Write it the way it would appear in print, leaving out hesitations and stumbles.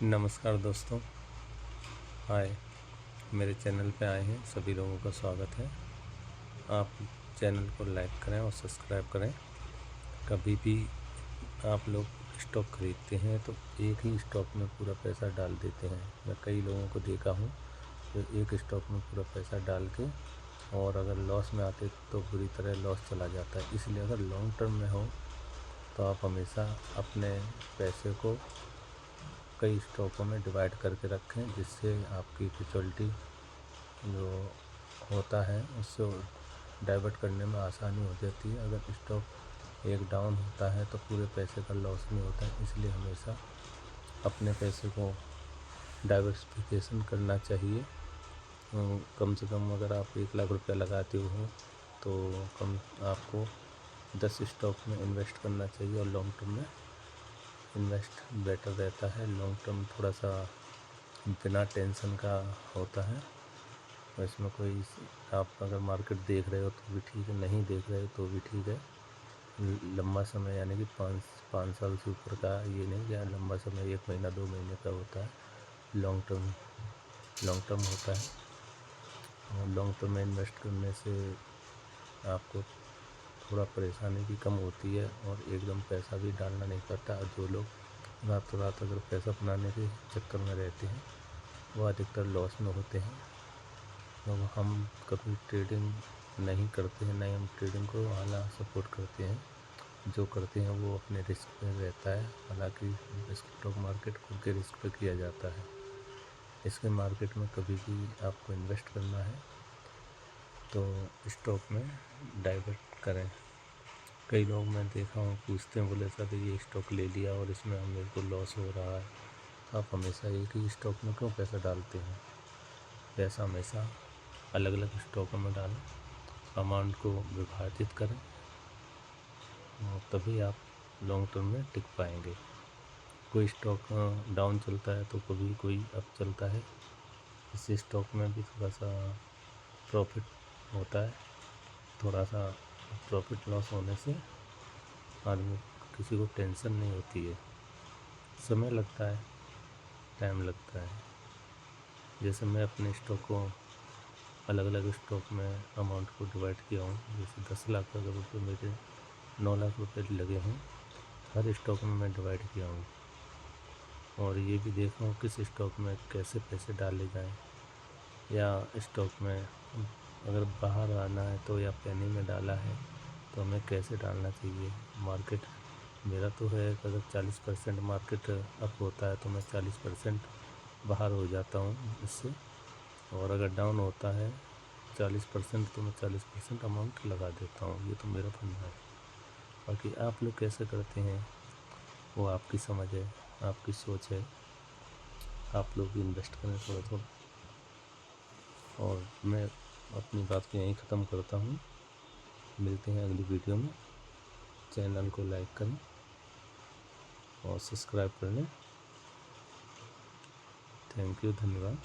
नमस्कार दोस्तों। हाय, मेरे चैनल पे आए हैं सभी लोगों का स्वागत है। आप चैनल को लाइक करें और सब्सक्राइब करें। कभी भी आप लोग स्टॉक खरीदते हैं तो एक ही स्टॉक में पूरा पैसा डाल देते हैं। मैं कई लोगों को देखा हूँ जो एक स्टॉक में पूरा पैसा डाल के और अगर लॉस में आते तो बुरी तरह लॉस चला जाता है। इसलिए अगर लॉन्ग टर्म में हो तो आप हमेशा अपने पैसे को कई स्टॉकों में डिवाइड करके रखें, जिससे आपकी फ्यूचुरिटी जो होता है उससे डाइवर्ट करने में आसानी हो जाती है। अगर स्टॉक एक डाउन होता है तो पूरे पैसे का लॉस नहीं होता है। इसलिए हमेशा अपने पैसे को डाइवर्सिफिकेशन करना चाहिए। कम से कम अगर आप 1 लाख रुपया लगाते हो तो आपको 10 स्टॉक में इन्वेस्ट करना चाहिए और लॉन्ग टर्म में इन्वेस्ट बेटर रहता है। लॉन्ग टर्म थोड़ा सा बिना टेंशन का होता है और इसमें कोई आप अगर मार्केट देख रहे हो तो भी ठीक है, नहीं देख रहे हो तो भी ठीक है। लंबा समय यानी कि पाँच साल से ऊपर का ये नहीं कि लंबा समय 1 महीना 2 महीने का होता है। लॉन्ग टर्म होता है और लॉन्ग टर्म में इन्वेस्ट करने से आपको थोड़ा परेशानी भी कम होती है और एकदम पैसा भी डालना नहीं पड़ता। और जो लोग रातों रात अगर पैसा बनाने के चक्कर में रहते हैं वो अधिकतर लॉस में होते हैं। तो हम कभी ट्रेडिंग नहीं करते हैं, नहीं हम ट्रेडिंग को हाला सपोर्ट करते हैं। जो करते हैं वो अपने रिस्क पे रहता है। हालांकि स्टॉक मार्केट खुद के रिस्क पे किया जाता है। इसके मार्केट में कभी भी आपको इन्वेस्ट करना है तो स्टॉक में डाइवर्ट करें। कई लोग मैं देखा हूँ पूछते हैं, बोले सर ये स्टॉक ले लिया और इसमें मेरे को लॉस हो रहा है। आप हमेशा एक ही स्टॉक में क्यों पैसा डालते हैं? पैसा हमेशा अलग अलग स्टॉकों में डालें, अमाउंट को विभाजित करें और तभी आप लॉन्ग टर्म में टिक पाएंगे। कोई स्टॉक डाउन चलता है तो कभी कोई अप चलता है। इस स्टॉक में भी थोड़ा सा प्रॉफिट होता है। थोड़ा सा प्रॉफिट लॉस होने से आदमी किसी को टेंशन नहीं होती है। समय लगता है, टाइम लगता है। जैसे मैं अपने स्टॉक को अलग अलग स्टॉक में अमाउंट को डिवाइड किया हूँ। जैसे 10 लाख अगर रुपये मेरे 9 लाख रुपये लगे हैं, हर स्टॉक में मैं डिवाइड किया हूँ और ये भी देखा हूँ किस स्टॉक में कैसे पैसे डाले जाएं। या स्टॉक में अगर बाहर आना है तो या पेनी में डाला है तो हमें कैसे डालना चाहिए। मार्केट मेरा तो है कि अगर 40% मार्केट अप होता है तो मैं 40% बाहर हो जाता हूँ इससे, और अगर डाउन होता है 40% तो मैं 40% अमाउंट लगा देता हूँ। ये तो मेरा फंडा है। बाकी आप लोग कैसे करते हैं वो आपकी समझ है, आपकी सोच है। आप लोग भी इन्वेस्ट करें थोड़ा थोड़ा। और मैं अपनी बात को यहीं ख़त्म करता हूँ। मिलते हैं अगली वीडियो में। चैनल को लाइक करें और सब्सक्राइब कर लें। थैंक यू, धन्यवाद।